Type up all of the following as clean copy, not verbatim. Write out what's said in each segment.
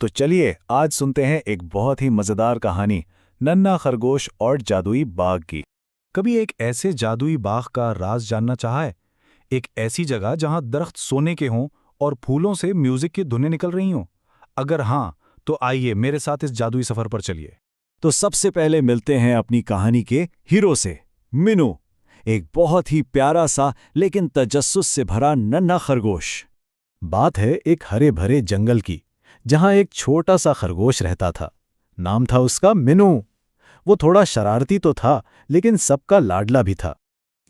तो चलिए आज सुनते हैं एक बहुत ही मज़ेदार कहानी नन्हा खरगोश और जादुई बाग की। कभी एक ऐसे जादुई बाग का राज जानना चाहा है? एक ऐसी जगह जहां दरख्त सोने के हों और फूलों से म्यूजिक की धुनें निकल रही हों? अगर हाँ, तो आइए मेरे साथ इस जादुई सफर पर चलिए। तो सबसे पहले मिलते हैं अपनी कहानी के हीरो से, मिनू। एक बहुत ही प्यारा सा लेकिन तजस्सुस से भरा नन्हा खरगोश। बात है एक हरे भरे जंगल की, जहां एक छोटा सा खरगोश रहता था। नाम था उसका मिनू। वो थोड़ा शरारती तो था, लेकिन सबका लाडला भी था।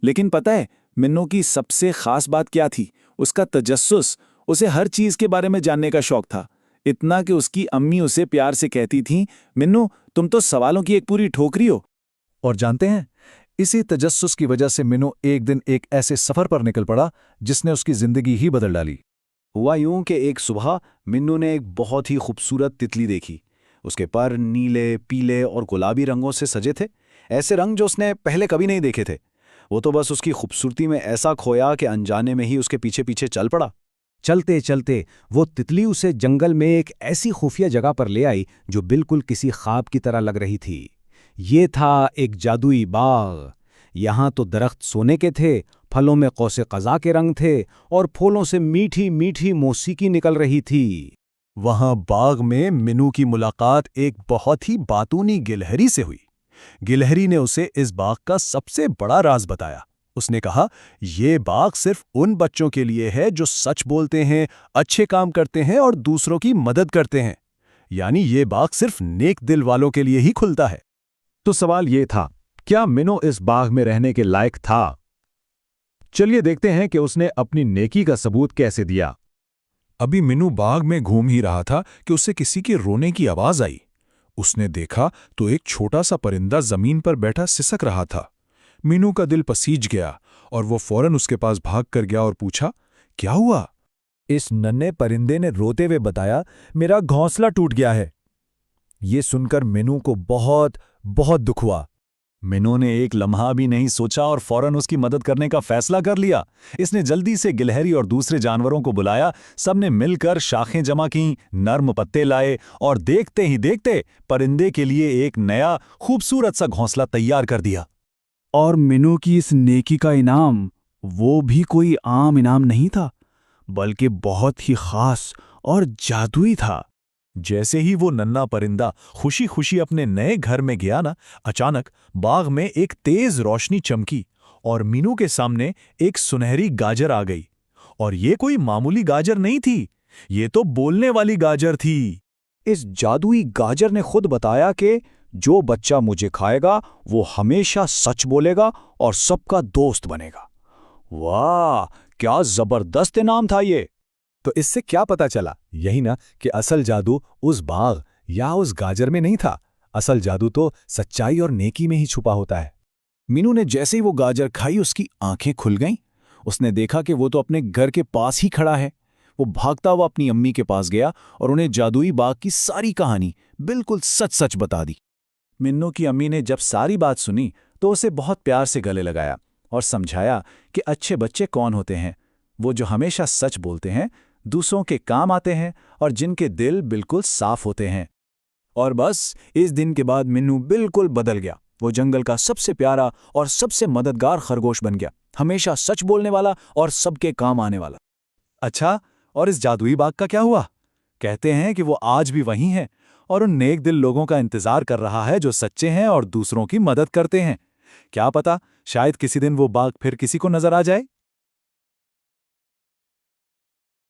लेकिन पता है मिन्नू की सबसे खास बात क्या थी? उसका तजस्सुस। उसे हर चीज के बारे में जानने का शौक था, इतना कि उसकी अम्मी उसे प्यार से कहती थीं, मिन्नू तुम तो सवालों की एक पूरी ठोकरी हो। और जानते हैं, इसी तजस्सुस की वजह से मिनू एक दिन एक ऐसे सफर पर निकल पड़ा जिसने उसकी जिंदगी ही बदल डाली। हुआ यूं कि एक सुबह मिन्नू ने एक बहुत ही खूबसूरत तितली देखी। उसके पर नीले, पीले और गुलाबी रंगों से सजे थे, ऐसे रंग जो उसने पहले कभी नहीं देखे थे। वो तो बस उसकी खूबसूरती में ऐसा खोया कि अनजाने में ही उसके पीछे पीछे चल पड़ा। चलते चलते वो तितली उसे जंगल में एक ऐसी खुफिया जगह पर ले आई जो बिल्कुल किसी ख्वाब की तरह लग रही थी। ये था एक जादुई बाग। यहाँ तो दरख्त सोने के थे, फलों में कौसे कज़ा के रंग थे और फूलों से मीठी मीठी मौसीकी निकल रही थी। वहां बाग में मिनू की मुलाकात एक बहुत ही बातूनी गिलहरी से हुई। गिलहरी ने उसे इस बाग का सबसे बड़ा राज बताया। उसने कहा, ये बाग सिर्फ उन बच्चों के लिए है जो सच बोलते हैं, अच्छे काम करते हैं और दूसरों की मदद करते हैं। यानी ये बाग सिर्फ नेक दिल वालों के लिए ही खुलता है। तो सवाल ये था, क्या मिनू इस बाग में रहने के लायक था? चलिए देखते हैं कि उसने अपनी नेकी का सबूत कैसे दिया। अभी मिनू बाग में घूम ही रहा था कि उसे किसी के रोने की आवाज आई। उसने देखा तो एक छोटा सा परिंदा जमीन पर बैठा सिसक रहा था। मिनू का दिल पसीज गया और वो फौरन उसके पास भाग कर गया और पूछा, क्या हुआ? इस नन्हे परिंदे ने रोते हुए बताया, मेरा घोंसला टूट गया है। ये सुनकर मिनू को बहुत बहुत दुख हुआ। मिनू ने एक लम्हा भी नहीं सोचा और फौरन उसकी मदद करने का फैसला कर लिया। इसने जल्दी से गिलहरी और दूसरे जानवरों को बुलाया। सबने मिलकर शाखें जमा की, नर्म पत्ते लाए और देखते ही देखते परिंदे के लिए एक नया खूबसूरत सा घोंसला तैयार कर दिया। और मिनू की इस नेकी का इनाम, वो भी कोई आम इनाम नहीं था, बल्कि बहुत ही खास और जादुई था। जैसे ही वो नन्हा परिंदा खुशी खुशी अपने नए घर में गया ना, अचानक बाग में एक तेज रोशनी चमकी और मीनू के सामने एक सुनहरी गाजर आ गई। और ये कोई मामूली गाजर नहीं थी, ये तो बोलने वाली गाजर थी। इस जादुई गाजर ने खुद बताया कि जो बच्चा मुझे खाएगा वो हमेशा सच बोलेगा और सबका दोस्त बनेगा। वाह, क्या जबरदस्त इनाम था ये! तो इससे क्या पता चला? यही ना कि असल जादू उस बाग या उस गाजर में नहीं था। असल जादू तो सच्चाई और नेकी में ही छुपा होता है। मीनू ने जैसे ही वो गाजर खाई उसकी आंखें खुल गईं। उसने देखा कि वो तो अपने घर के पास ही खड़ा है। वो भागता हुआ अपनी अम्मी के पास गया और उन्हें जादुई बाग की सारी कहानी बिल्कुल सच सच बता दी। मिन्नू की अम्मी ने जब सारी बात सुनी तो उसे बहुत प्यार से गले लगाया और समझाया कि अच्छे बच्चे कौन होते हैं, वो जो हमेशा सच बोलते हैं, दूसरों के काम आते हैं और जिनके दिल बिल्कुल साफ होते हैं। और बस इस दिन के बाद मिन्नू बिल्कुल बदल गया। वो जंगल का सबसे प्यारा और सबसे मददगार खरगोश बन गया, हमेशा सच बोलने वाला और सबके काम आने वाला। अच्छा, और इस जादुई बाग का क्या हुआ? कहते हैं कि वो आज भी वहीं है और उन नेक दिल लोगों का इंतजार कर रहा है जो सच्चे हैं और दूसरों की मदद करते हैं। क्या पता, शायद किसी दिन वो बाग फिर किसी को नजर आ जाए।